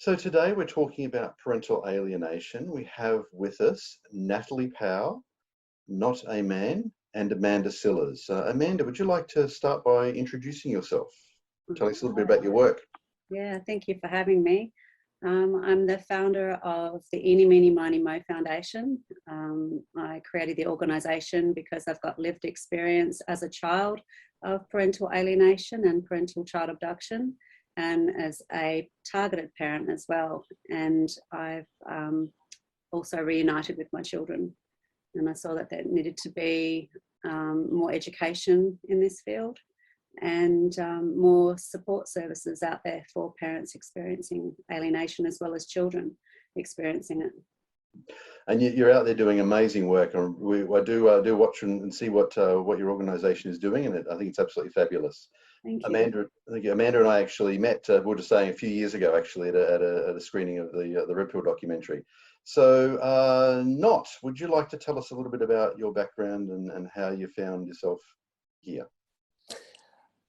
So today we're talking about parental alienation. We have with us Natalie Powell, not AMan, and Amanda Sillars. Amanda, would you like to start by introducing yourself? Tell us a little bit about your work. Yeah, thank you for having me. I'm the founder of the Eeny, Meeny, Miny, Mo Foundation. I created the organisation because I've got lived experience as a child of parental alienation and parental child abduction, and as a targeted parent as well. And I've also reunited with my children. And I saw that there needed to be more education in this field and more support services out there for parents experiencing alienation as well as children experiencing it. And you're out there doing amazing work. I do watch and see what your organisation is doing, and I think it's absolutely fabulous. Thank you. Amanda and I actually met, we were just saying, a few years ago, actually, at a screening of the Red Pill documentary. So, would you like to tell us a little bit about your background and how you found yourself here?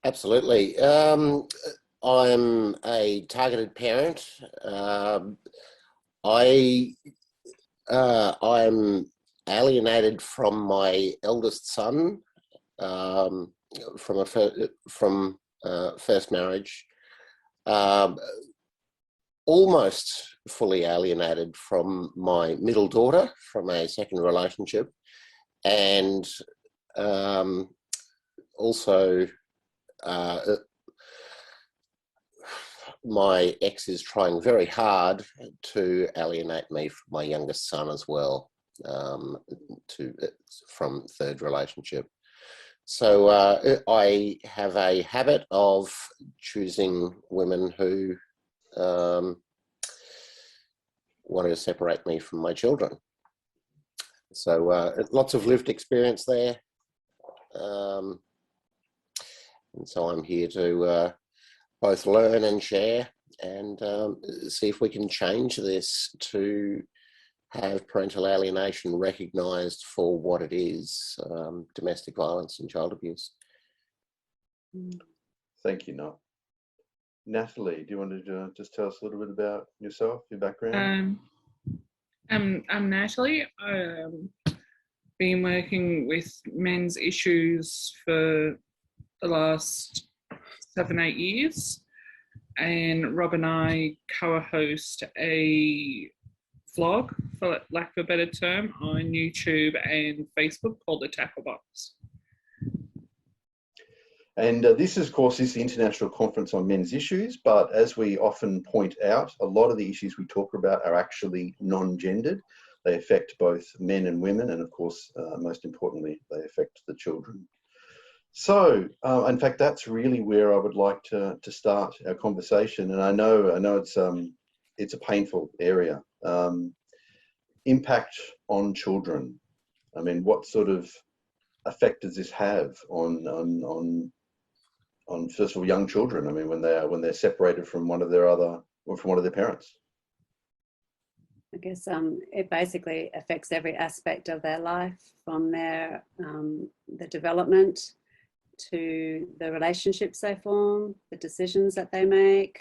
Absolutely. I'm a targeted parent. I'm alienated from my eldest son from first marriage. Almost fully alienated from my middle daughter from a second relationship, and also my ex is trying very hard to alienate me from my youngest son as well, from third relationship. So I have a habit of choosing women who wanted to separate me from my children. So lots of lived experience there. And so I'm here to both learn and share and see if we can change this to have parental alienation recognised for what it is, domestic violence and child abuse. Thank you, Natalie, do you want to just tell us a little bit about yourself, your background? I'm Natalie. I've been working with men's issues for the last 7-8 years, and Rob and I co-host a vlog, for lack of a better term, on YouTube and Facebook called The Tackle Box. And this, of course, is the International Conference on Men's Issues, but as we often point out, a lot of the issues we talk about are actually non-gendered. They affect both men and women, and of course, most importantly, they affect the children. So, in fact, that's really where I would like to start our conversation. And I know it's a painful area. Impact on children. I mean, what sort of effect does this have on first of all young children? I mean, when they're separated from one of their parents. I guess it basically affects every aspect of their life, from their the development to the relationships they form, the decisions that they make.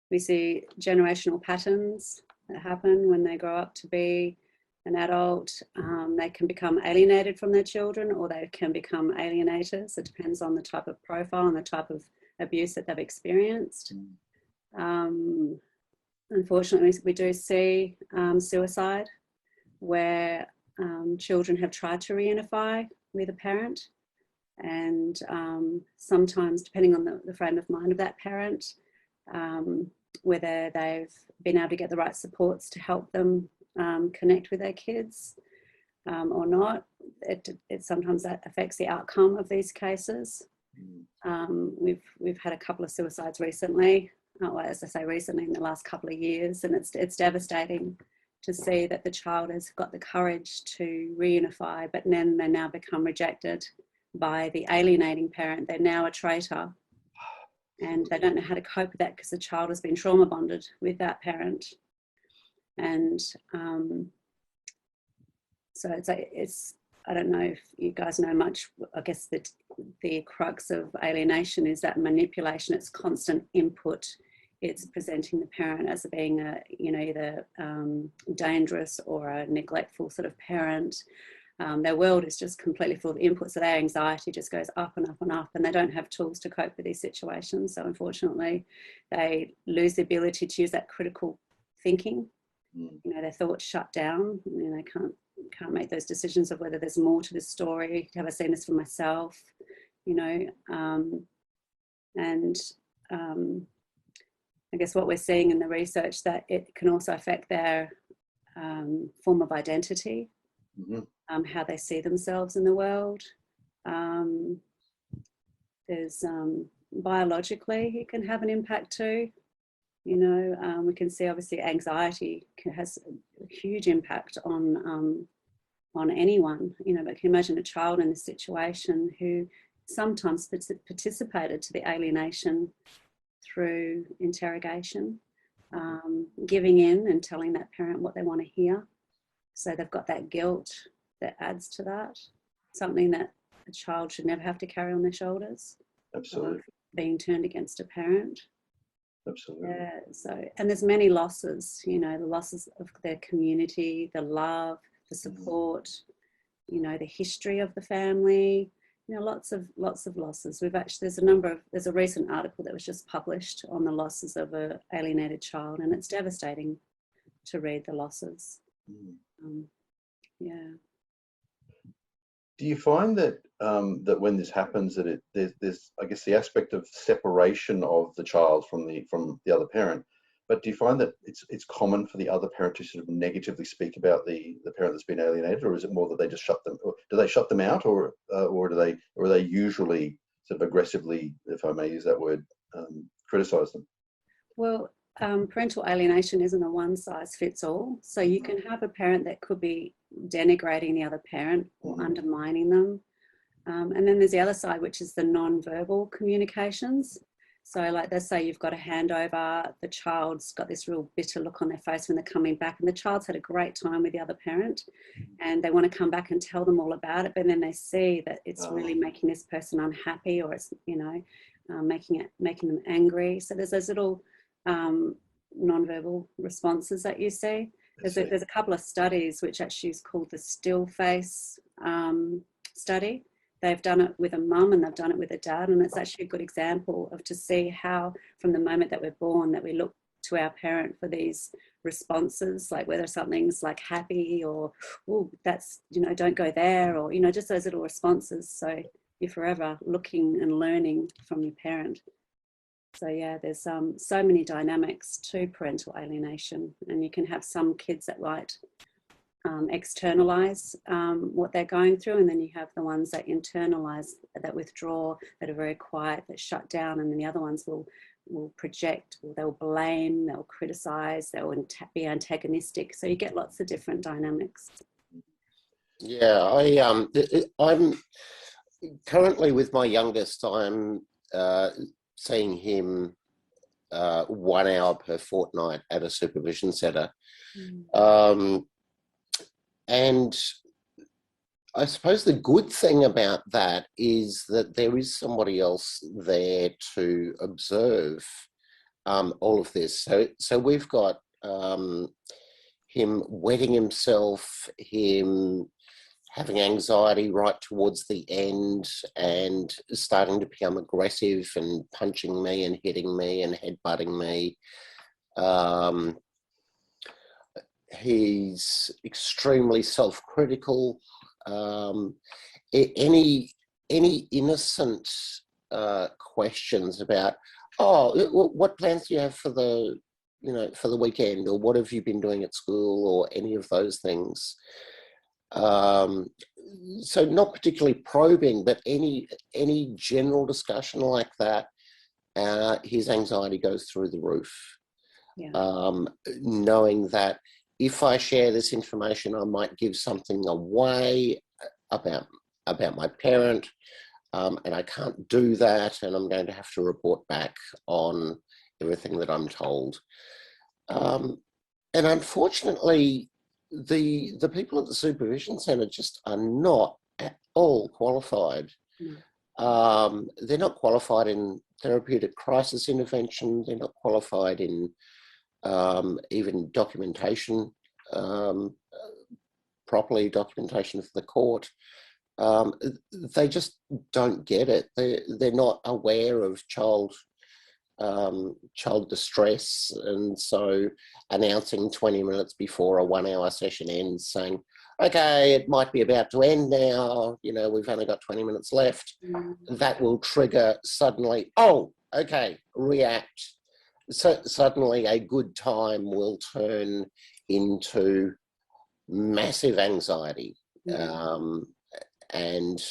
We see generational patterns that happen when they grow up to be an adult. They can become alienated from their children, or they can become alienators. It depends on the type of profile and the type of abuse that they've experienced. Unfortunately, we do see suicide where children have tried to reunify with a parent, and sometimes, depending on the frame of mind of that parent, whether they've been able to get the right supports to help them connect with their kids or not, it sometimes that affects the outcome of these cases. We've had a couple of suicides recently, well, as I say, recently in the last couple of years, and it's devastating to see that the child has got the courage to reunify, but then they now become rejected by the alienating parent. They're now a traitor, and they don't know how to cope with that because the child has been trauma bonded with that parent. And so it's I don't know if you guys know much. I guess the crux of alienation is that manipulation. It's constant input it's presenting the parent as being a, you know, either dangerous or a neglectful sort of parent. Their world is just completely full of input, so their anxiety just goes up and up and up, and they don't have tools to cope with these situations. So unfortunately, they lose the ability to use that critical thinking. You know, their thoughts shut down, and they can't make those decisions of whether there's more to the story. Have I seen this for myself? You know, I guess what we're seeing in the research, that it can also affect their form of identity. How they see themselves in the world. There's biologically, it can have an impact too. You know, we can see obviously anxiety has a huge impact on anyone. You know, but can you imagine a child in this situation who sometimes participated to the alienation through interrogation, giving in and telling that parent what they want to hear. So they've got that guilt that adds to that, something that a child should never have to carry on their shoulders. Absolutely. Being turned against a parent. Absolutely. Yeah, so, and there's many losses, you know, the losses of their community, the love, the support, you know, the history of the family, you know, lots of losses. There's a recent article that was just published on the losses of an alienated child, and it's devastating to read the losses. Yeah. Do you find that that when this happens, that there's I guess the aspect of separation of the child from the other parent, but do you find that it's common for the other parent to sort of negatively speak about the parent that's been alienated, or is it more that they just shut them? Or do they shut them out, or are they usually sort of aggressively, if I may use that word, criticise them? Well, parental alienation isn't a one size fits all. So you can have a parent that could be denigrating the other parent or undermining them. And then there's the other side, which is the non-verbal communications. So like, let's say you've got a handover, the child's got this real bitter look on their face when they're coming back, and the child's had a great time with the other parent and they want to come back and tell them all about it, but then they see that it's really making this person unhappy, or it's, you know, making them angry. So there's those little non-verbal responses that you see. There's a couple of studies which actually is called the still face study. They've done it with a mum and they've done it with a dad, and it's actually a good example of to see how from the moment that we're born that we look to our parent for these responses, like whether something's like happy or, oh, that's, you know, don't go there, or, you know, just those little responses. So you're forever looking and learning from your parent. So yeah, there's so many dynamics to parental alienation, and you can have some kids that might externalize what they're going through, and then you have the ones that internalize, that withdraw, that are very quiet, that shut down, and then the other ones will project, or they'll blame, they'll criticize, they'll be antagonistic. So you get lots of different dynamics. Yeah, I'm currently with my youngest. I'm seeing him 1 hour per fortnight at a supervision centre. And I suppose the good thing about that is that there is somebody else there to observe all of this. So we've got him wetting himself, him having anxiety right towards the end, and starting to become aggressive and punching me and hitting me and headbutting me. He's extremely self-critical. Any innocent questions about, what plans do you have for the weekend, or what have you been doing at school, or any of those things. So not particularly probing, but any general discussion like that, his anxiety goes through the roof. Yeah. Knowing that if I share this information, I might give something away about my parent, and I can't do that, and I'm going to have to report back on everything that I'm told. And unfortunately, the people at the supervision centre just are not at all qualified. They're not qualified in therapeutic crisis intervention. They're not qualified in even documentation, properly documentation for the court. They just don't get it. They're not aware of child distress, and so announcing 20 minutes before a 1 hour session ends, saying, okay, it might be about to end now, you know, we've only got 20 minutes left. That will trigger suddenly, oh, okay, react. So suddenly a good time will turn into massive anxiety, and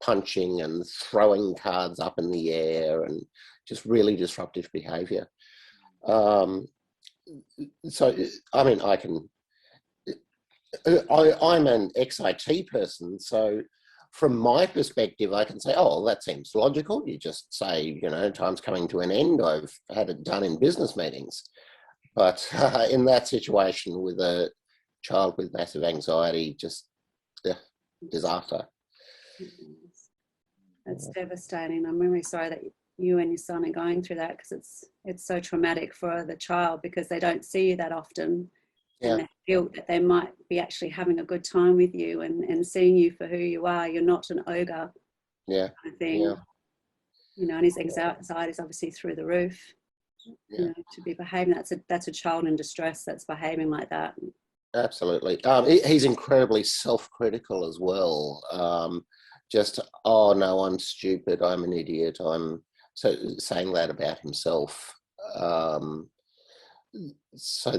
punching and throwing cards up in the air and just really disruptive behaviour. So, I mean, I'm an ex-IT person, so from my perspective, I can say, oh, that seems logical. You just say, you know, time's coming to an end. I've had it done in business meetings. But in that situation with a child with massive anxiety, just disaster. It's devastating. I'm really sorry that you and your son are going through that, because it's so traumatic for the child, because they don't see you that often. And they feel that they might be actually having a good time with you and seeing you for who you are. You're not an ogre. Kind of thing. You know, and his anxiety is obviously through the roof. You know, to be behaving, that's a child in distress that's behaving like that. Absolutely. He's incredibly self-critical as well. Just, oh no, I'm stupid, I'm an idiot, I'm saying that about himself. So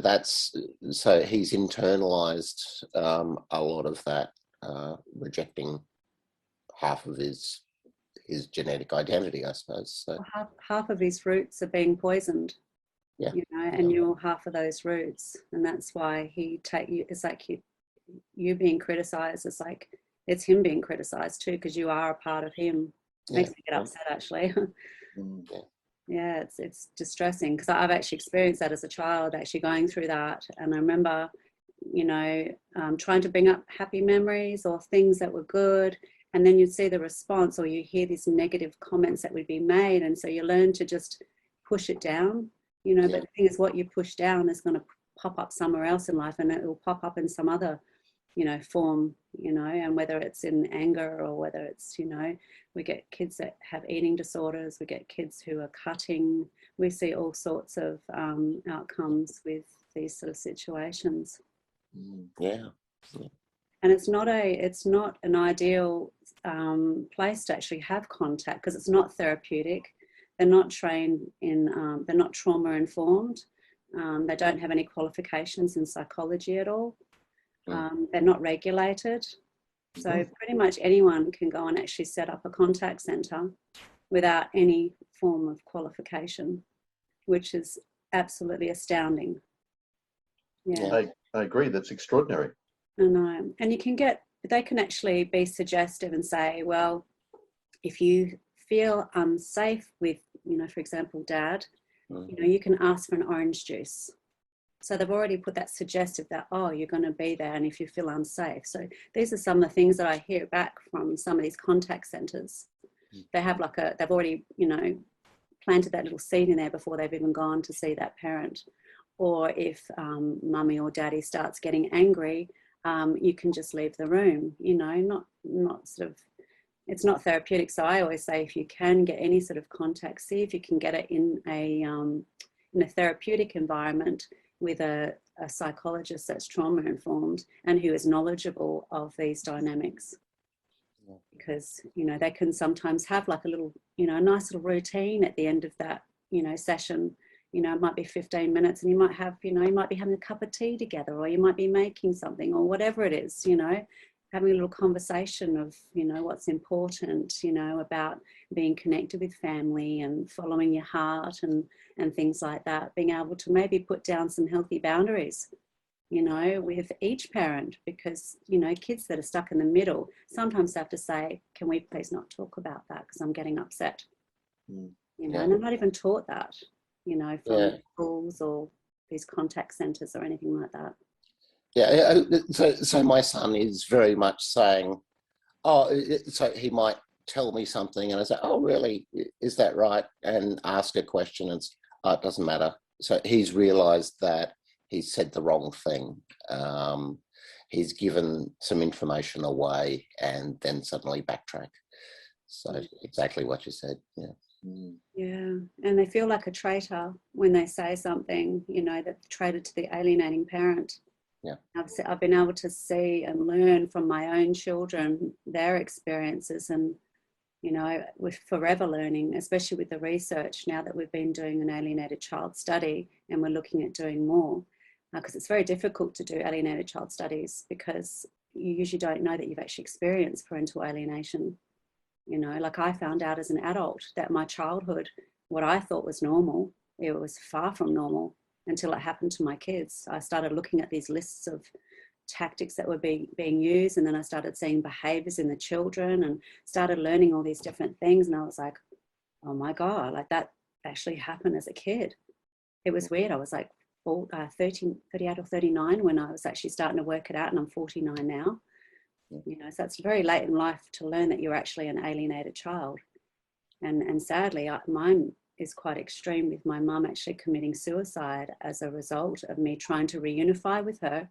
he's internalized a lot of that, rejecting half of his genetic identity, I suppose. So well, half of his roots are being poisoned. You know, and you're half of those roots, and that's why it's like you being criticized. It's like it's him being criticized too, because you are a part of him. Makes me get upset, actually. Yeah, it's distressing, because I've actually experienced that as a child, actually going through that. And I remember, you know, trying to bring up happy memories or things that were good, and then you'd see the response, or you hear these negative comments that would be made, and so you learn to just push it down, you know. But the thing is, what you push down is going to pop up somewhere else in life, and it will pop up in some other, you know, form, you know, and whether it's in anger or whether it's, you know, we get kids that have eating disorders, we get kids who are cutting, we see all sorts of outcomes with these sort of situations. And it's not an ideal place to actually have contact, because it's not therapeutic. They're not trained in, they're not trauma informed. They don't have any qualifications in psychology at all. They're not regulated. So pretty much anyone can go and actually set up a contact centre without any form of qualification, which is absolutely astounding. I agree. That's extraordinary. I know. And they can actually be suggestive and say, well, if you feel unsafe with, you know, for example, Dad, you know, you can ask for an orange juice. So they've already put that suggestive that, oh, you're going to be there, and if you feel unsafe. So these are some of the things that I hear back from some of these contact centres. They have they've already, you know, planted that little seed in there before they've even gone to see that parent. Or if mummy or daddy starts getting angry, you can just leave the room, you know, not sort of, it's not therapeutic. So I always say, if you can get any sort of contact, see if you can get it in a therapeutic environment with a psychologist that's trauma informed and who is knowledgeable of these dynamics. Because, you know, they can sometimes have like a little, you know, a nice little routine at the end of that, you know, session. You know, it might be 15 minutes, and you might have, you know, you might be having a cup of tea together, or you might be making something, or whatever it is, you know, having a little conversation of, you know, what's important, you know, about being connected with family and following your heart and things like that, being able to maybe put down some healthy boundaries, you know, with each parent, because, you know, kids that are stuck in the middle sometimes have to say, can we please not talk about that because I'm getting upset, you know, and they're not even taught that, you know, from schools or these contact centres or anything like that. So my son is very much saying, oh, so he might tell me something, and I say, "Oh, really? Is that right?" And ask a question, and it doesn't matter. So he's realised that he's said the wrong thing. He's given some information away, and then suddenly backtrack. So exactly what you said. Yeah. Yeah, and they feel like a traitor when they say something, you know, that traitor to the alienating parent. Yeah. I've been able to see and learn from my own children, their experiences, and, you know, we're forever learning, especially with the research now that we've been doing an alienated child study, and we're looking at doing more, because it's very difficult to do alienated child studies because you usually don't know that you've actually experienced parental alienation. You know, like I found out as an adult that my childhood, what I thought was normal, it was far from normal until it happened to my kids. I started looking at these lists of tactics that were being used, and then I started seeing behaviors in the children and started learning all these different things. And I was like, oh my God, like that actually happened as a kid. It was weird. I was like 38 or 39 when I was actually starting to work it out, and I'm 49 now. You know, so it's very late in life to learn that you're actually an alienated child. And sadly, mine is quite extreme, with my mum actually committing suicide as a result of me trying to reunify with her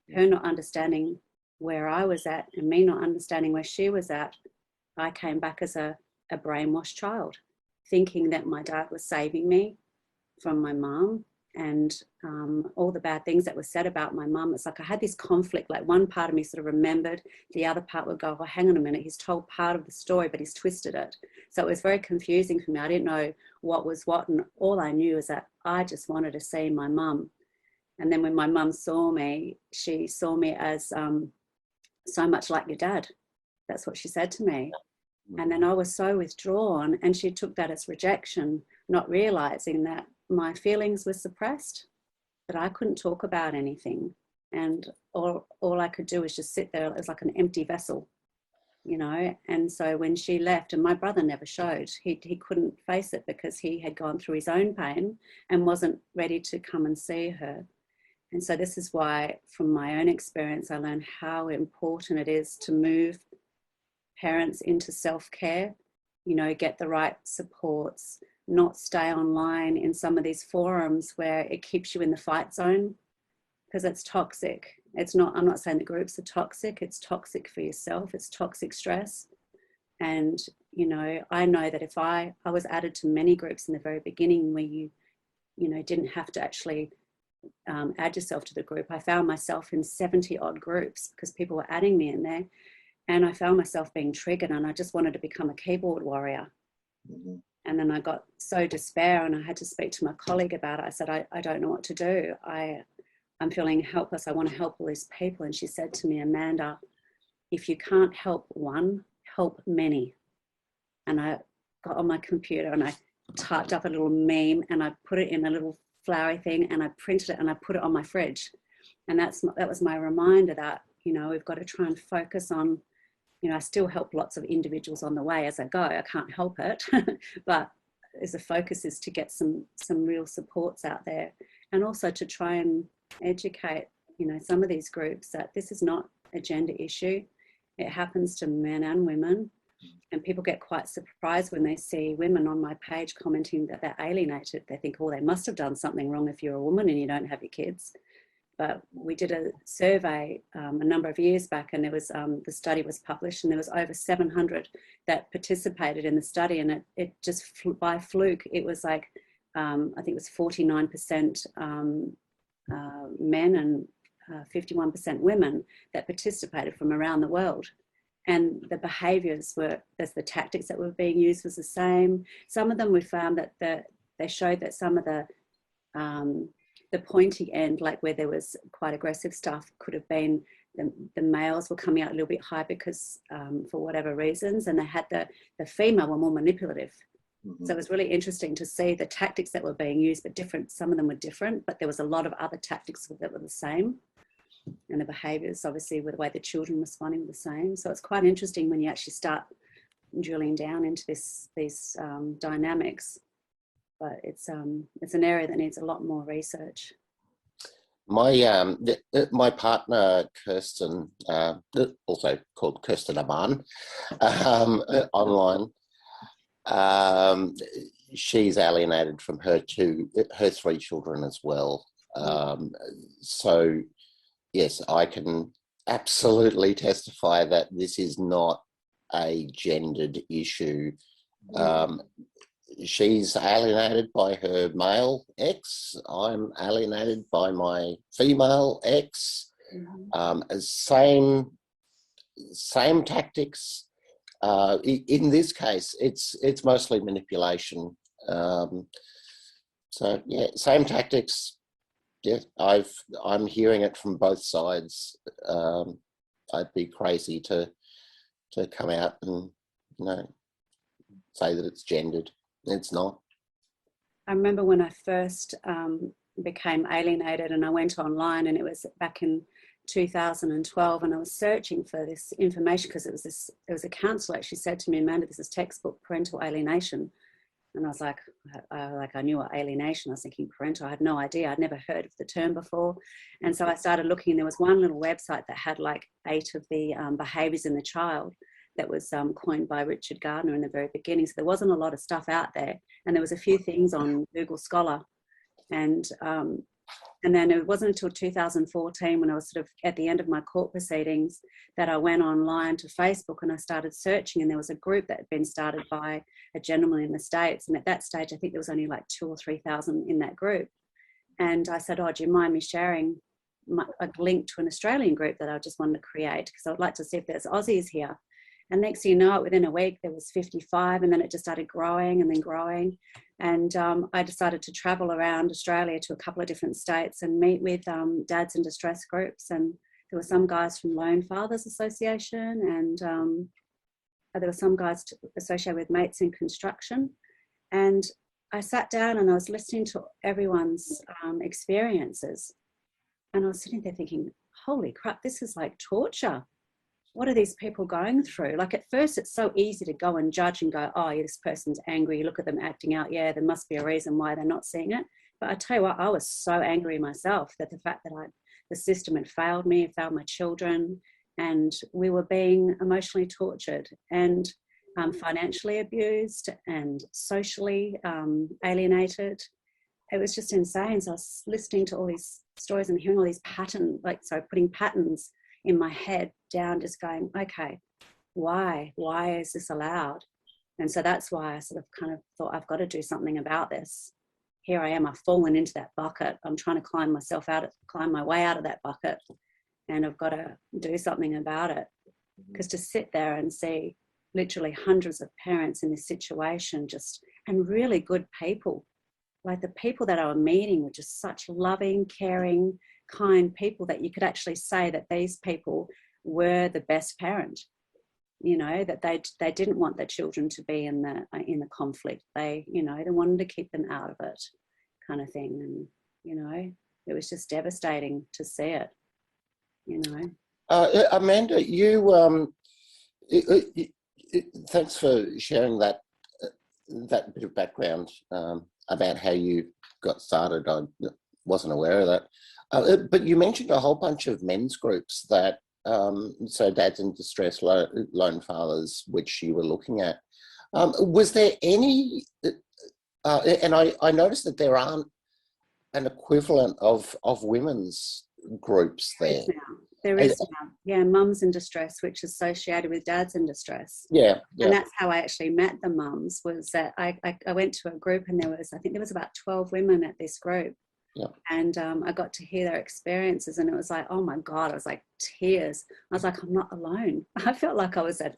not understanding where I was at and me not understanding where she was at. I came back as a brainwashed child, thinking that my dad was saving me from my mum, and all the bad things that were said about my mum. It's like I had this conflict, like one part of me sort of remembered, the other part would go, oh, hang on a minute, he's told part of the story, but he's twisted it. So it was very confusing for me. I didn't know what was what, and all I knew is that I just wanted to see my mum. And then when my mum saw me, she saw me as so much like your dad. That's what she said to me. And then I was so withdrawn, and she took that as rejection, not realizing that my feelings were suppressed, that I couldn't talk about anything. And all I could do was just sit there as like an empty vessel, you know. And so when she left, and my brother never showed, he couldn't face it because he had gone through his own pain and wasn't ready to come and see her. And so this is why, from my own experience, I learned how important it is to move parents into self-care, you know, get the right supports, not stay online in some of these forums where it keeps you in the fight zone, because it's toxic. I'm not saying the groups are toxic, it's toxic for yourself, it's toxic stress. And, you know, I know that if I was added to many groups in the very beginning where you know, didn't have to actually add yourself to the group. I found myself in 70 odd groups because people were adding me in there. And I found myself being triggered, and I just wanted to become a keyboard warrior. Mm-hmm. And then I got so despair, and I had to speak to my colleague about it. I said, I don't know what to do. I'm feeling helpless. I want to help all these people. And she said to me, Amanda, if you can't help one, help many. And I got on my computer and I typed up a little meme, and I put it in a little flowery thing, and I printed it and I put it on my fridge. And that was my reminder that, you know, we've got to try and focus on, you know, I still help lots of individuals on the way as I go. I can't help it, but as a focus is to get some real supports out there, and also to try and educate, you know, some of these groups that this is not a gender issue. It happens to men and women, and people get quite surprised when they see women on my page commenting that they're alienated. They think, oh, they must have done something wrong if you're a woman and you don't have your kids. But we did a survey a number of years back, and there was the study was published, and there was over 700 that participated in the study, and it just by fluke, it was like I think it was 49% men and 51% women that participated from around the world. And the behaviours the tactics that were being used was the same. Some of them we found that they showed that some of the pointy end, like where there was quite aggressive stuff, could have been the males were coming out a little bit high because for whatever reasons, and they had the female were more manipulative. Mm-hmm. So it was really interesting to see the tactics that were being used, but different. Some of them were different, but there was a lot of other tactics that were the same. And the behaviours, obviously, with the way the children responding were the same. So it's quite interesting when you actually start drilling down into these dynamics. But it's an area that needs a lot more research. My partner Kirsten, also called Kirsten AMan, online. She's alienated from her three children as well. So yes, I can absolutely testify that this is not a gendered issue. She's alienated by her male ex. I'm alienated by my female ex. Same tactics. In this case, it's mostly manipulation. So yeah, same tactics. Yeah, I'm hearing it from both sides. I'd be crazy to come out and say that it's gendered. It's not. I remember when I first became alienated, and I went online, and it was back in 2012, and I was searching for this information because it was a counsellor actually said to me, Amanda, this is textbook Parental Alienation. And I was like, I knew what alienation. I was thinking parental. I had no idea. I'd never heard of the term before. And so I started looking, and there was one little website that had like 8 of the behaviours in the child that was coined by Richard Gardner in the very beginning. So there wasn't a lot of stuff out there. And there was a few things on Google Scholar. And then it wasn't until 2014, when I was sort of at the end of my court proceedings, that I went online to Facebook and I started searching, and there was a group that had been started by a gentleman in the States. And at that stage, I think there was only like 2,000 or 3,000 in that group. And I said, do you mind me sharing a link to an Australian group that I just wanted to create? Because I would like to see if there's Aussies here. And next thing you know, within a week, there was 55, and then it just started growing and then growing. And I decided to travel around Australia to a couple of different states and meet with dads in distress groups. And there were some guys from Lone Fathers Association, and there were some guys associated with Mates in Construction. And I sat down and I was listening to everyone's experiences. And I was sitting there thinking, holy crap, this is like torture. What are these people going through? Like, at first, it's so easy to go and judge and go, yeah, this person's angry. You look at them acting out. Yeah, there must be a reason why they're not seeing it. But I tell you what, I was so angry myself that the fact that the system had failed me, failed my children, and we were being emotionally tortured and financially abused and socially alienated. It was just insane. So I was listening to all these stories and hearing all these putting patterns in my head down, just going, okay, why is this allowed? And so that's why I sort of kind of thought, I've got to do something about this. Here I am, I've fallen into that bucket. I'm trying to climb my way out of that bucket, and I've got to do something about it. Because to sit there and see literally hundreds of parents in this situation, and really good people, like the people that I was meeting were just such loving, caring, kind people that you could actually say that these people were the best parent, that they didn't want their children to be in the conflict. They wanted to keep them out of it, kind of thing. And it was just devastating to see it. Amanda, you thanks for sharing that bit of background about how you got started. I wasn't aware of that. But you mentioned a whole bunch of men's groups that, so Dads in Distress, Lone Fathers, which you were looking at. Was there any, and I noticed that there aren't an equivalent of women's groups there. There is now. Yeah, Mums in Distress, which is associated with Dads in Distress. Yeah. And that's how I actually met the mums, was that I went to a group, and I think there was about 12 women at this group. Yeah. And I got to hear their experiences, and it was like, oh my God, I was like tears. I was like, I'm not alone. I felt like I was an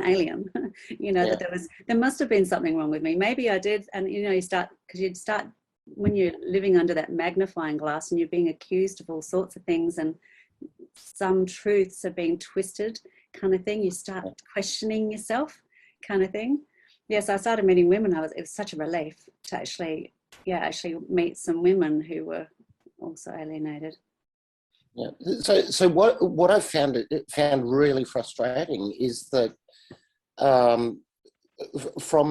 alien, that there must have been something wrong with me. Maybe I did. And, you'd start when you're living under that magnifying glass and you're being accused of all sorts of things, and some truths are being twisted, kind of thing. You start questioning yourself, kind of thing. Yes, I started meeting women. It was such a relief to actually meet some women who were also alienated. Yeah. So what I've found really frustrating is that from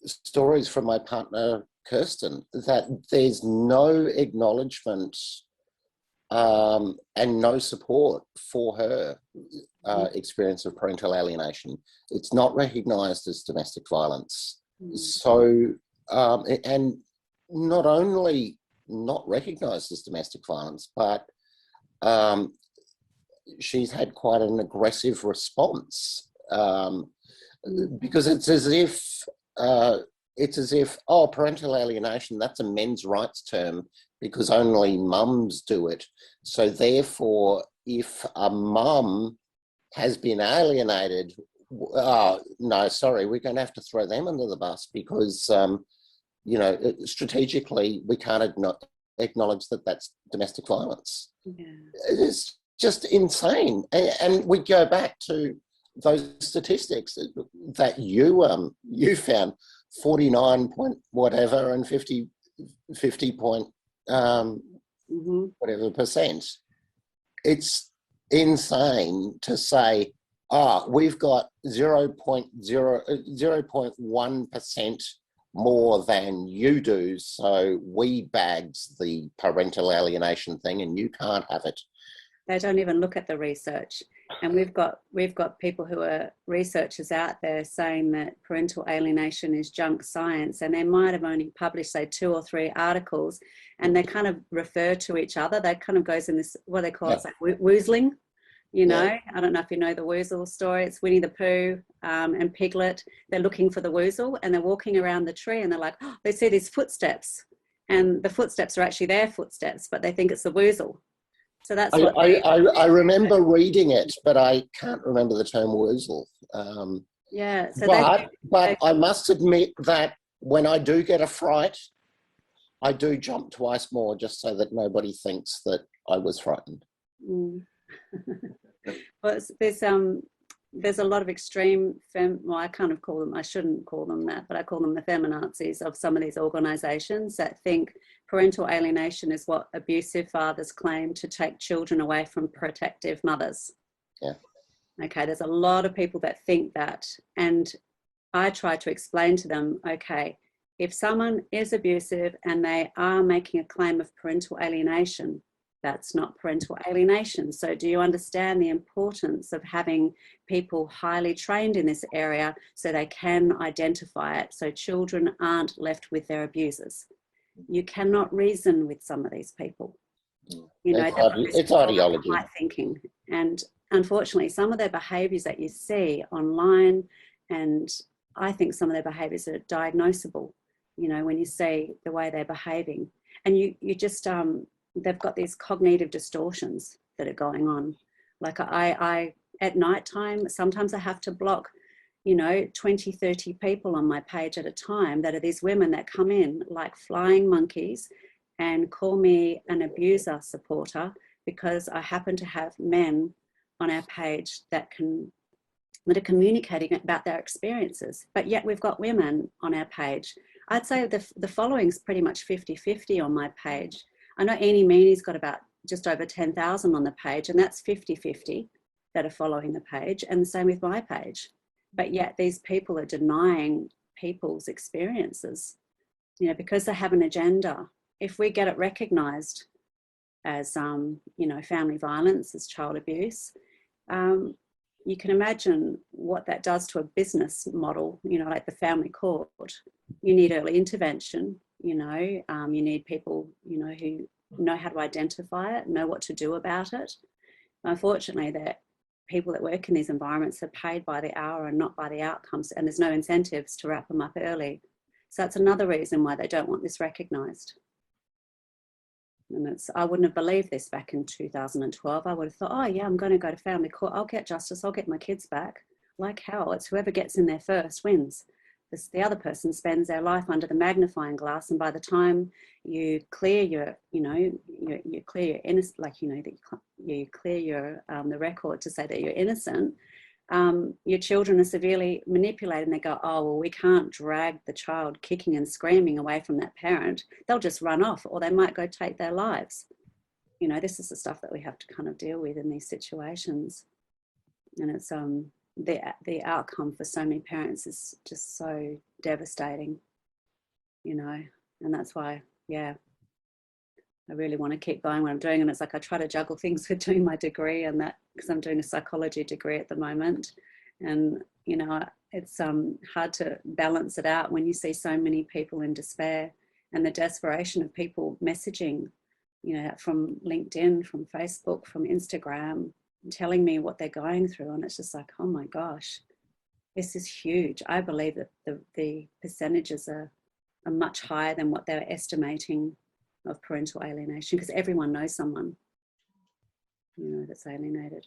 stories from my partner Kirsten, that there's no acknowledgement and no support for her experience of parental alienation. It's not recognised as domestic violence. So, and not only not recognised as domestic violence, but she's had quite an aggressive response, because it's as if, oh, parental alienation, that's a men's rights term because only mums do it. So therefore, if a mum has been alienated, no, sorry, we're going to have to throw them under the bus because, you know, strategically, we can't acknowledge that that's domestic violence. Yeah. It's just insane. And we go back to those statistics that you found, 49 point whatever and 50 point whatever percent. It's insane to say, we've got 0.1% more than you do, so we bags the parental alienation thing and you can't have it. They don't even look at the research. And we've got people who are researchers out there saying that parental alienation is junk science, and they might have only published, say, 2 or 3 articles, and they kind of refer to each other. That kind of goes in this, what they call it's like woozling, you know. Yeah. I don't know if you know the woozle story. It's Winnie the Pooh and Piglet. They're looking for the woozle, and they're walking around the tree, and they're like, oh, they see these footsteps, and the footsteps are actually their footsteps, but they think it's the woozle. So that's what I remember reading it, but I can't remember the term woozle. Yeah. So but I must admit that when I do get a fright, I do jump twice more just so that nobody thinks that I was frightened. Well, there's a lot of extreme, I kind of call them, I shouldn't call them that, but I call them the feminazis of some of these organisations that think parental alienation is what abusive fathers claim to take children away from protective mothers. Yeah. Okay, there's a lot of people that think that. And I try to explain to them, okay, if someone is abusive and they are making a claim of parental alienation, that's not parental alienation. So do you understand the importance of having people highly trained in this area so they can identify it, so children aren't left with their abusers? You cannot reason with some of these people. You know, it's ideology. Right thinking. And unfortunately, some of their behaviours that you see online, and I think some of their behaviours are diagnosable, you know, when you see the way they're behaving. And you just... they've got these cognitive distortions that are going on. Like I at night time, sometimes I have to block, you know, 20, 30 people on my page at a time that are these women that come in like flying monkeys and call me an abuser supporter because I happen to have men on our page that are communicating about their experiences. But yet we've got women on our page. I'd say the following's pretty much 50-50 on my page. I know AMan's got about just over 10,000 on the page, and that's 50-50 that are following the page, and the same with my page. But yet these people are denying people's experiences, you know, because they have an agenda. If we get it recognised as, you know, family violence, as child abuse, you can imagine what that does to a business model, you know, like the family court. You need early intervention. You know, you need people, you know, who know how to identify it, know what to do about it. Unfortunately, that people that work in these environments are paid by the hour and not by the outcomes, and there's no incentives to wrap them up early. So that's another reason why they don't want this recognised. And I wouldn't have believed this back in 2012. I would have thought, oh yeah, I'm going to go to family court. I'll get justice. I'll get my kids back. Like hell, it's whoever gets in there first wins. The other person spends their life under the magnifying glass, and by the time you clear your, you know, you clear your innocent, like, you know, that you clear your the record to say that you're innocent, your children are severely manipulated, and they go, oh well, we can't drag the child kicking and screaming away from that parent. They'll just run off, or they might go take their lives. You know, this is the stuff that we have to kind of deal with in these situations, and it's the outcome for so many parents is just so devastating, you know, and that's why, yeah, I really want to keep going what I'm doing. And it's like I try to juggle things with doing my degree and that, because I'm doing a psychology degree at the moment. And, you know, it's hard to balance it out when you see so many people in despair and the desperation of people messaging, you know, from LinkedIn, from Facebook, from Instagram, telling me what they're going through. And it's just like, oh my gosh, this is huge. I believe that the percentages are much higher than what they're estimating of parental alienation, because everyone knows someone, you know, that's alienated.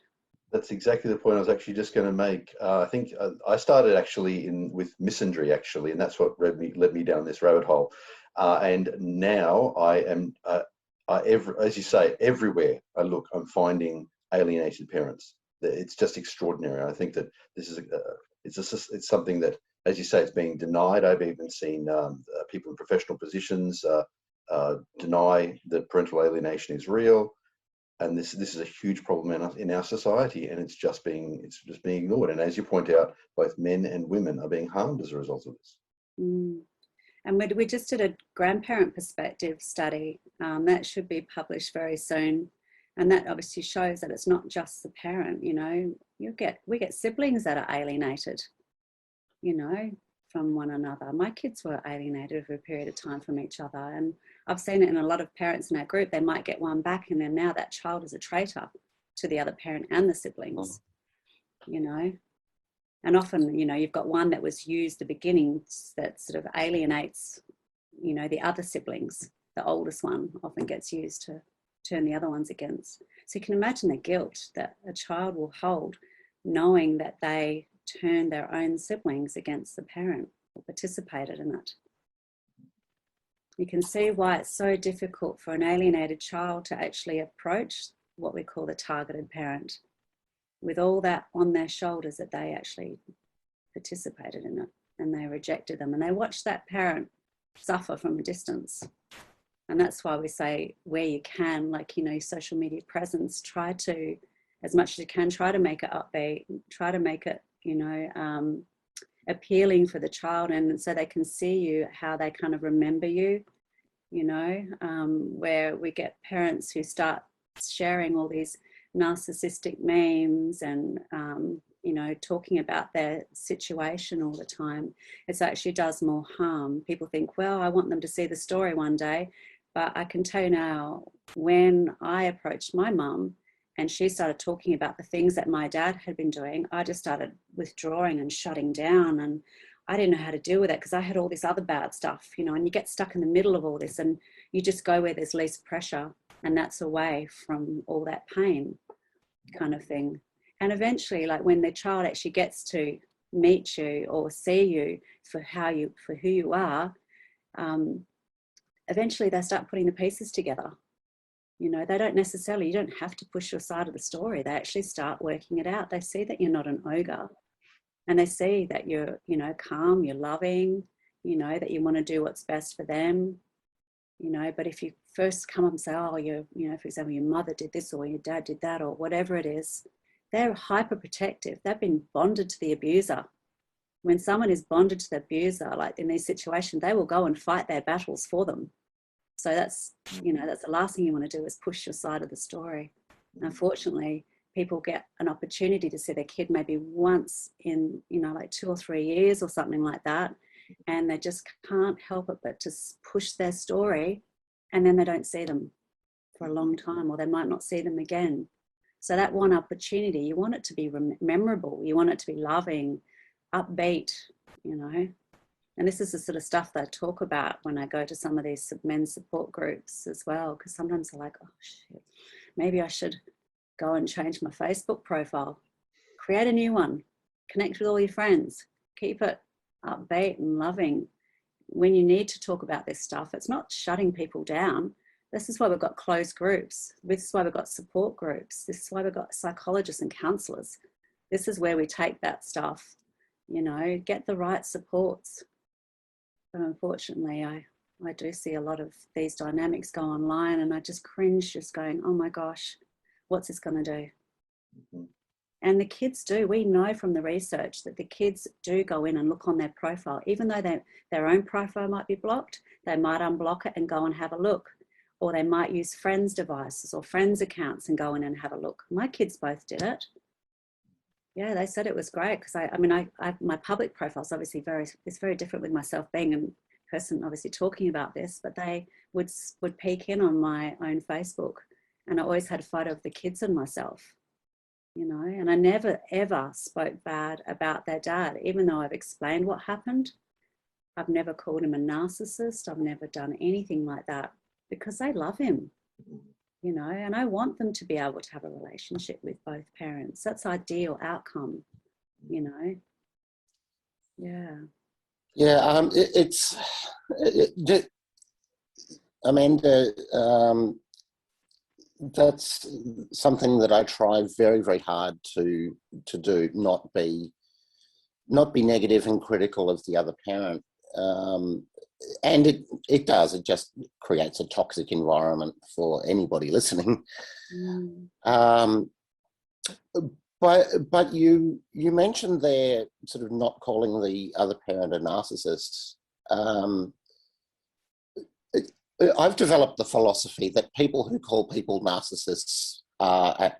That's exactly the point I was actually just going to make. I think I started actually with misandry, actually, and that's what led me down this rabbit hole. And now I am, as you say, everywhere I look, I'm alienated parents. It's just extraordinary. I think that this is it's something that, as you say, it's being denied. I've even seen people in professional positions deny that parental alienation is real. And this is a huge problem in our society, and it's just being ignored. And as you point out, both men and women are being harmed as a result of this. And we just did a grandparent perspective study that should be published very soon, and that obviously shows that it's not just the parent. You know, we get siblings that are alienated, you know, from one another. My kids were alienated for a period of time from each other, and I've seen it in a lot of parents in our group. They might get one back, and then now that child is a traitor to the other parent and the siblings, you know. And often, you know, you've got one that was used the beginning that sort of alienates, you know, the other siblings. The oldest one often gets used to turn the other ones against. So you can imagine the guilt that a child will hold knowing that they turned their own siblings against the parent or participated in it. You can see why it's so difficult for an alienated child to actually approach what we call the targeted parent with all that on their shoulders, that they actually participated in it and they rejected them, and they watched that parent suffer from a distance. And that's why we say, where you can, like, you know, social media presence, try to, as much as you can, try to make it upbeat, try to make it, you know, appealing for the child, and so they can see you, how they kind of remember you, you know, where we get parents who start sharing all these narcissistic memes and, you know, talking about their situation all the time. It actually does more harm. People think, well, I want them to see the story one day, but I can tell you now, when I approached my mum and she started talking about the things that my dad had been doing, I just started withdrawing and shutting down, and I didn't know how to deal with it because I had all this other bad stuff, you know, and you get stuck in the middle of all this and you just go where there's least pressure, and that's away from all that pain kind of thing. And eventually, like, when the child actually gets to meet you or see you for who you are, eventually they start putting the pieces together. You know, they don't necessarily, you don't have to push your side of the story. They actually start working it out. They see that you're not an ogre, and they see that you're, you know, calm, you're loving, you know, that you want to do what's best for them, you know. But if you first come up and say, oh, you know, for example, your mother did this or your dad did that or whatever it is, they're hyper protective. They've been bonded to the abuser. When someone is bonded to the abuser, like in these situations, they will go and fight their battles for them. So that's, you know, that's the last thing you want to do, is push your side of the story. And unfortunately, people get an opportunity to see their kid maybe once in, you know, like 2 or 3 years or something like that, and they just can't help it but to push their story, and then they don't see them for a long time, or they might not see them again. So that one opportunity, you want it to be memorable, you want it to be loving, upbeat, you know. And this is the sort of stuff that I talk about when I go to some of these men's support groups as well, because sometimes they're like, oh shit, maybe I should go and change my Facebook profile, create a new one, connect with all your friends, keep it upbeat and loving. When you need to talk about this stuff, it's not shutting people down. This is why we've got closed groups. This is why we've got support groups. This is why we've got psychologists and counsellors. This is where we take that stuff, you know, get the right supports. But unfortunately, I do see a lot of these dynamics go online, and I just cringe, just going, oh my gosh, what's this going to do? Mm-hmm. And the kids do. We know from the research that the kids do go in and look on their profile. Even though their own profile might be blocked, they might unblock it and go and have a look. or they might use friends' devices or friends' accounts and go in and have a look. My kids both did it. Yeah, they said it was great because I mean, my public profile is obviously it's very different with myself being a person obviously talking about this, but they would peek in on my own Facebook, and I always had a photo of the kids and myself, you know, and I never ever spoke bad about their dad, even though I've explained what happened. I've never called him a narcissist. I've never done anything like that because they love him. You know, and I want them to be able to have a relationship with both parents. That's ideal outcome, you know. Yeah. Yeah, Amanda, that's something that I try very, very hard to do, not be negative and critical of the other parent. And it just creates a toxic environment for anybody listening. But you mentioned there sort of not calling the other parent a narcissist. I've developed the philosophy that people who call people narcissists are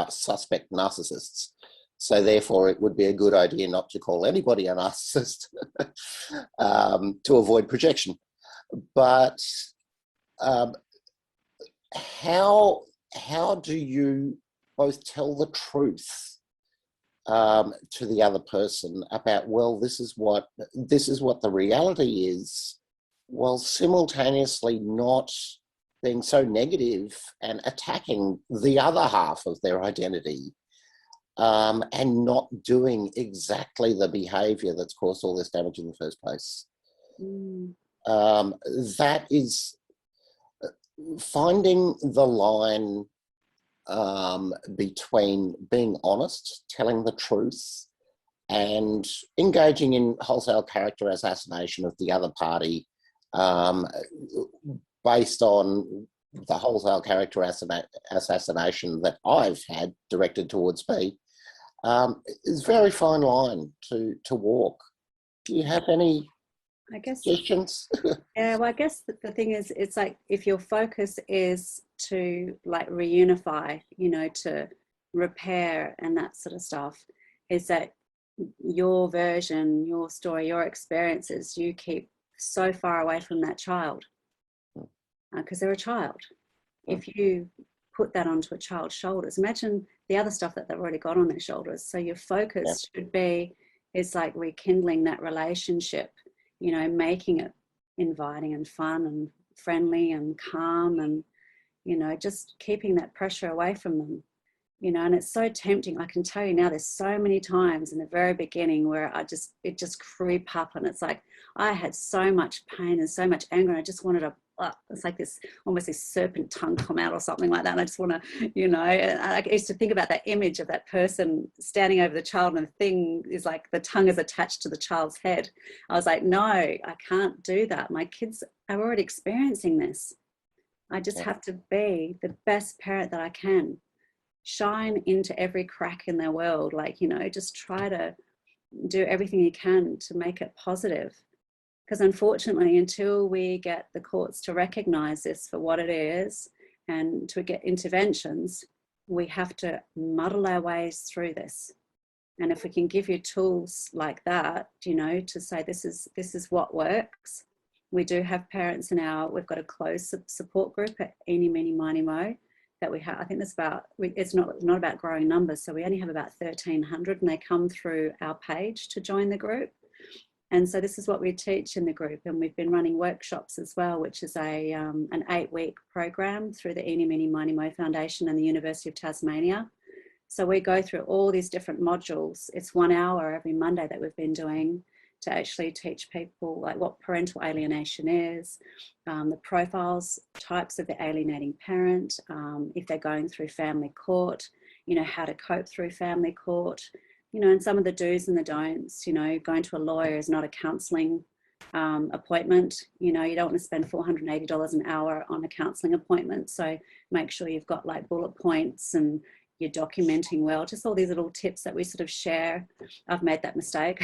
suspect narcissists. So therefore, it would be a good idea not to call anybody a narcissist to avoid projection. But how do you both tell the truth to the other person about, well, this is what the reality is, while simultaneously not being so negative and attacking the other half of their identity? And not doing exactly the behaviour that's caused all this damage in the first place. That is finding the line between being honest, telling the truth, and engaging in wholesale character assassination of the other party based on the wholesale character assassination that I've had directed towards me. Is a very fine line to walk. Do you have any suggestions? Yeah, well, I guess the thing is, it's like if your focus is to like reunify, you know, to repair and that sort of stuff, is that your version, your story, your experiences, you keep so far away from that child because they're a child. If you put that onto a child's shoulders, imagine the other stuff that they've already got on their shoulders. So your focus should be, it's like rekindling that relationship, you know, making it inviting and fun and friendly and calm, and, you know, just keeping that pressure away from them, you know. And it's so tempting. I can tell you now, there's so many times in the very beginning where it just creep up, and it's like I had so much pain and so much anger, and I just wanted to, it's like this, almost this serpent tongue come out or something like that. And I just want to, you know, I used to think about that image of that person standing over the child, and the thing is like the tongue is attached to the child's head. I was like, no, I can't do that. My kids are already experiencing this. I just have to be the best parent that I can. Shine into every crack in their world. Like, you know, just try to do everything you can to make it positive. Because unfortunately, until we get the courts to recognise this for what it is and to get interventions, we have to muddle our ways through this. And if we can give you tools like that, you know, to say this is what works. We do have parents we've got a closed support group at Eeny, Meeny, Miny, Mo that we have. I think it's not about growing numbers. So we only have about 1,300, and they come through our page to join the group. And so this is what we teach in the group. And we've been running workshops as well, which is an 8-week program through the Eeny, Meeny, Miny, Mo Foundation and the University of Tasmania. So we go through all these different modules. It's 1 hour every Monday that we've been doing to actually teach people like what parental alienation is, the profiles, types of the alienating parent, if they're going through family court, you know, how to cope through family court, you know, and some of the do's and the don'ts. You know, going to a lawyer is not a counselling appointment. You know, you don't want to spend $480 an hour on a counselling appointment. So make sure you've got like bullet points and, you're documenting well, just all these little tips that we sort of share. I've made that mistake,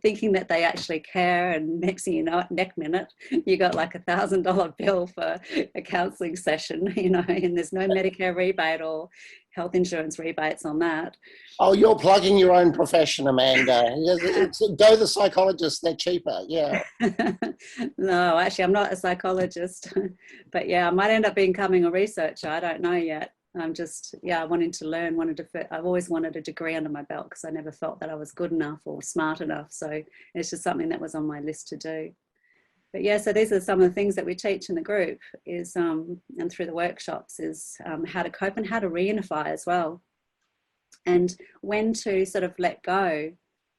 thinking that they actually care, and next thing you know, next minute, you got like $1,000 bill for a counselling session, you know, and there's no Medicare rebate or health insurance rebates on that. Oh, you're plugging your own profession, Amanda. Go the psychologist, they're cheaper, yeah. No, actually, I'm not a psychologist, but yeah, I might end up becoming a researcher. I don't know yet. I'm just, wanting to learn, I've always wanted a degree under my belt because I never felt that I was good enough or smart enough. So it's just something that was on my list to do. But yeah, so these are some of the things that we teach in the group is, and through the workshops is how to cope and how to reunify as well. And when to sort of let go,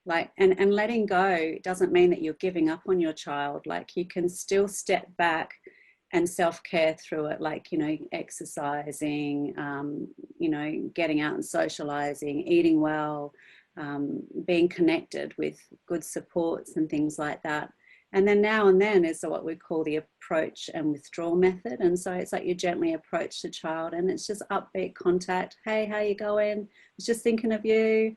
like, and letting go doesn't mean that you're giving up on your child. Like you can still step back and self-care through it, like, you know, exercising, you know, getting out and socializing, eating well, being connected with good supports and things like that. And then now and then is what we call the approach and withdrawal method. And so it's like you gently approach the child and it's just upbeat contact. Hey, how you going? I was just thinking of you,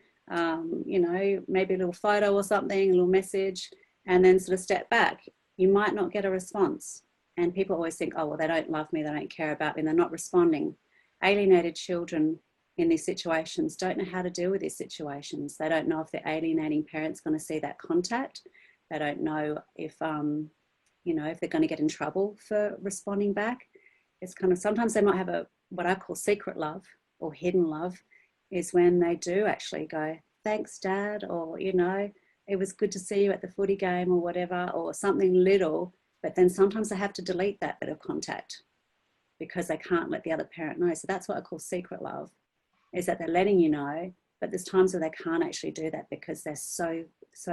you know, maybe a little photo or something, a little message, and then sort of step back. You might not get a response. And people always think, oh, well, they don't love me, they don't care about me, and they're not responding. Alienated children in these situations don't know how to deal with these situations. They don't know if their alienating parent's going to see that contact. They don't know if, you know, if they're going to get in trouble for responding back. It's kind of, sometimes they might have what I call secret love or hidden love, is when they do actually go, thanks, Dad, or, you know, it was good to see you at the footy game or whatever, or something little. But then sometimes they have to delete that bit of contact because they can't let the other parent know. So that's what I call secret love, is that they're letting you know, but there's times where they can't actually do that because there's so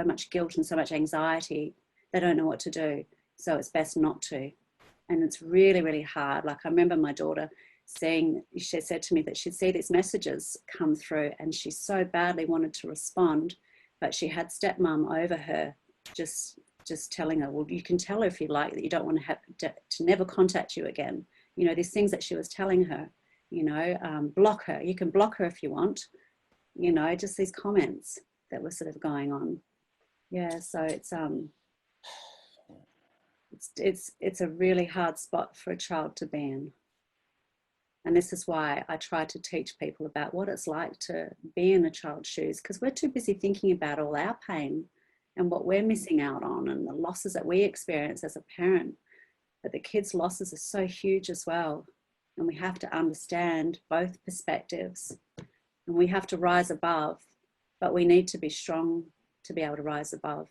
much guilt and so much anxiety, they don't know what to do. So it's best not to. And it's really, really hard. Like I remember my daughter she said to me that she'd see these messages come through and she so badly wanted to respond, but she had stepmom over her just telling her, well, you can tell her if you like that you don't want to have to never contact you again. You know, these things that she was telling her, you know, block her. You can block her if you want, you know, just these comments that were sort of going on. Yeah, so it's a really hard spot for a child to be in. And this is why I try to teach people about what it's like to be in a child's shoes, because we're too busy thinking about all our pain and what we're missing out on and the losses that we experience as a parent. But the kids' losses are so huge as well. And we have to understand both perspectives and we have to rise above, but we need to be strong to be able to rise above.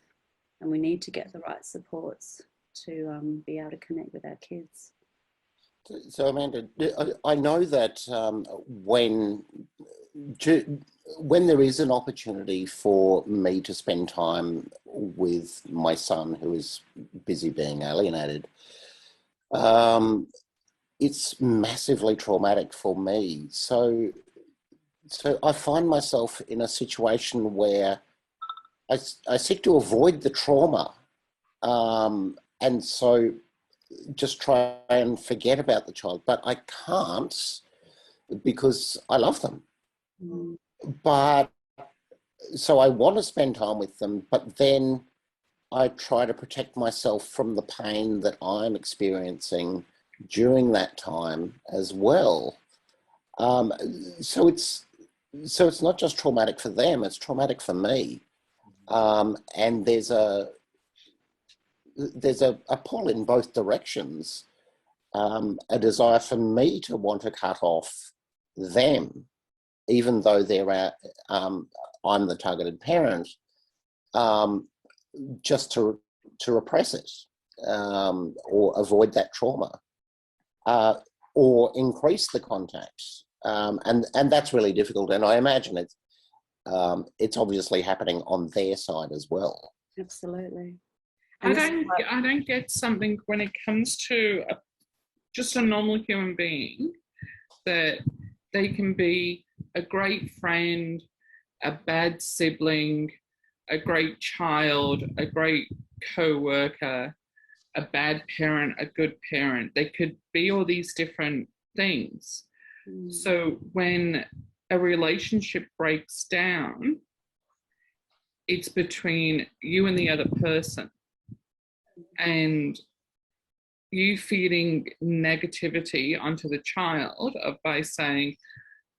And we need to get the right supports to be able to connect with our kids. So Amanda, I know that when there is an opportunity for me to spend time with my son who is busy being alienated, it's massively traumatic for me. So I find myself in a situation where I seek to avoid the trauma, and so just try and forget about the child, but I can't because I love them. Mm. But so I want to spend time with them, but then I try to protect myself from the pain that I'm experiencing during that time as well. So it's not just traumatic for them, it's traumatic for me. And there's a pull in both directions, a desire for me to want to cut off them, even though I'm the targeted parent, just to repress it, or avoid that trauma, or increase the contact, and that's really difficult. And I imagine it's obviously happening on their side as well. Absolutely. I don't get something when it comes to just a normal human being, that they can be a great friend, a bad sibling, a great child, a great co-worker, a bad parent, a good parent. They could be all these different things. Mm. So when a relationship breaks down, it's between you and the other person, and you feeding negativity onto the child by saying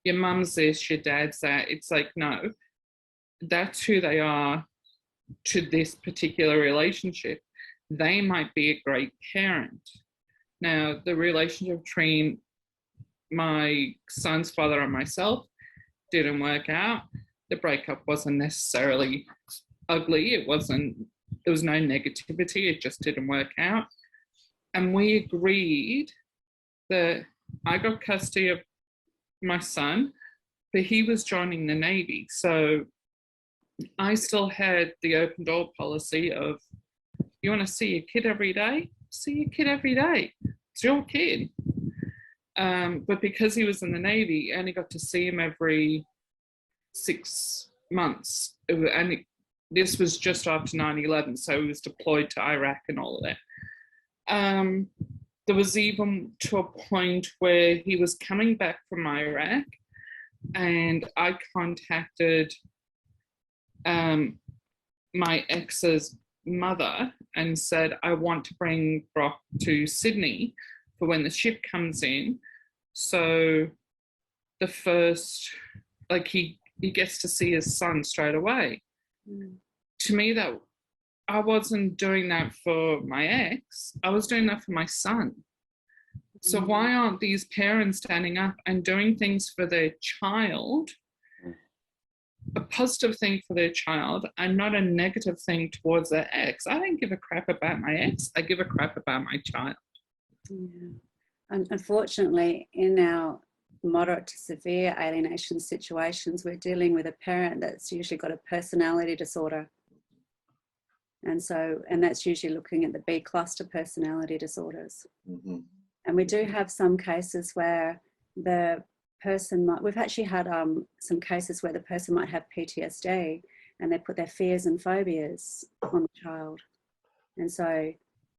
your mum's this, your dad's that. It's like, no, that's who they are to this particular relationship. They might be a great parent. Now, the relationship between my son's father and myself didn't work out. The breakup wasn't necessarily ugly. There was no negativity. It just didn't work out. And we agreed that I got custody of my son, but he was joining the Navy. So I still had the open door policy of, you want to see your kid every day? See your kid every day. It's your kid. But because he was in the Navy, I only got to see him every 6 months. This was just after 9/11, so he was deployed to Iraq and all of that. There was even to a point where he was coming back from Iraq, and I contacted my ex's mother and said, I want to bring Brock to Sydney for when the ship comes in. So the first, like, he gets to see his son straight away. To me, that I wasn't doing that for my ex, I was doing that for my son. So why aren't these parents standing up and doing things for their child, a positive thing for their child and not a negative thing towards their ex? I don't give a crap about my ex, I give a crap about my child. Yeah. And unfortunately, in our moderate to severe alienation situations, we're dealing with a parent that's usually got a personality disorder. And that's usually looking at the B cluster personality disorders. Mm-hmm. And we do have some cases where the person we've actually had some cases where the person might have PTSD and they put their fears and phobias on the child. And so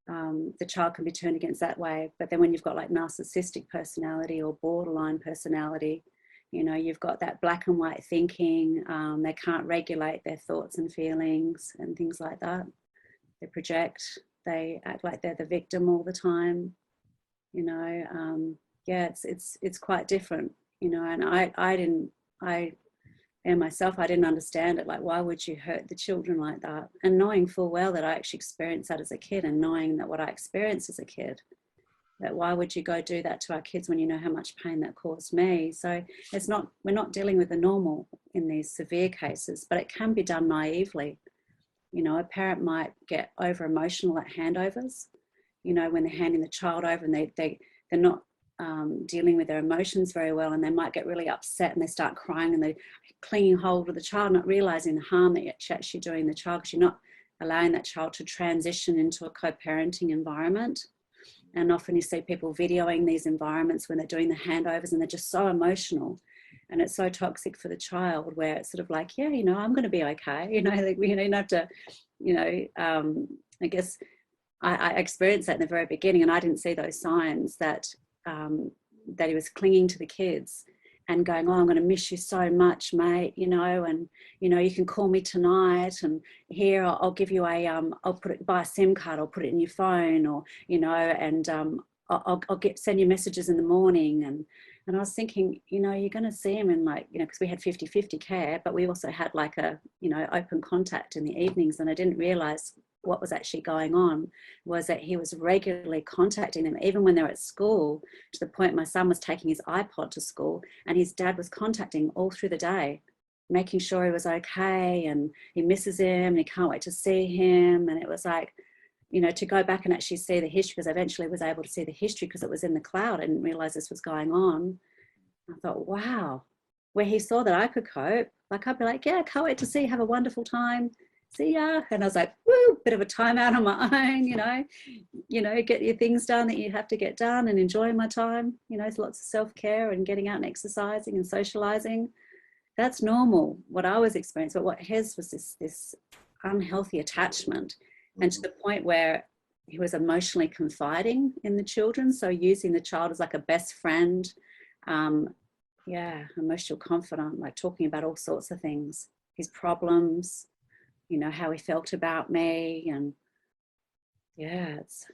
the child can be turned against that way. But then when you've got like narcissistic personality or borderline personality, you know, you've got that black and white thinking, they can't regulate their thoughts and feelings and things like that. They project, they act like they're the victim all the time, you know. Yeah, it's quite different, you know. And I didn't understand it. Like, why would you hurt the children like that? And knowing full well that I actually experienced that as a kid, and knowing that what I experienced as a kid, that why would you go do that to our kids when you know how much pain that caused me? So we're not dealing with the normal in these severe cases, but it can be done naively. You know, a parent might get over emotional at handovers, you know, when they're handing the child over and they're not dealing with their emotions very well, and they might get really upset and they start crying and they're clinging hold of the child, not realizing the harm that you're actually doing the child, because you're not allowing that child to transition into a co-parenting environment. And often you see people videoing these environments when they're doing the handovers, and they're just so emotional, and it's so toxic for the child, where it's sort of like, yeah, you know, I'm going to be okay, you know, like, you know, you don't have to, you know, I guess I experienced that in the very beginning, and I didn't see those signs that that he was clinging to the kids and going, oh, I'm going to miss you so much, mate, you know, and, you know, you can call me tonight, and here I'll give you I'll buy a SIM card, I'll put it in your phone, or, you know, and I'll send you messages in the morning. And I was thinking, you know, you're going to see him in, like, you know, because we had 50-50 care, but we also had like a, you know, open contact in the evenings. And I didn't realize what was actually going on was that he was regularly contacting them, even when they were at school, to the point my son was taking his iPod to school and his dad was contacting all through the day, making sure he was okay, and he misses him and he can't wait to see him. And it was like, you know, to go back and actually see the history, because I eventually was able to see the history because it was in the cloud. I didn't realize this was going on. I thought, wow, where he saw that I could cope, like I'd be like, yeah, can't wait to see you, have a wonderful time, see ya. And I was like, woo, bit of a timeout on my own, you know, get your things done that you have to get done, and enjoying my time. You know, there's lots of self-care and getting out and exercising and socializing. That's normal, what I was experiencing. But what his was this unhealthy attachment, and to the point where he was emotionally confiding in the children. So using the child as like a best friend, emotional confidant, like talking about all sorts of things, his problems, you know, how he felt about me. And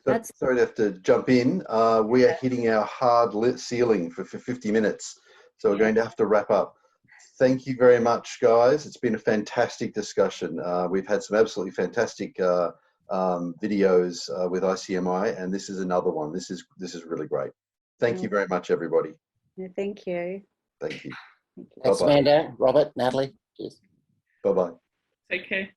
that's sorry to have to jump in. We are hitting our hard lit ceiling for 50 minutes. So we're going to have to wrap up. Thank you very much, guys. It's been a fantastic discussion. We've had some absolutely fantastic videos with ICMI, and this is another one. This is really great. Thank you very much, everybody. Thank you. Thank you. Thanks, Bye-bye. Amanda, Robert, Natalie. Cheers. Bye-bye. Take care.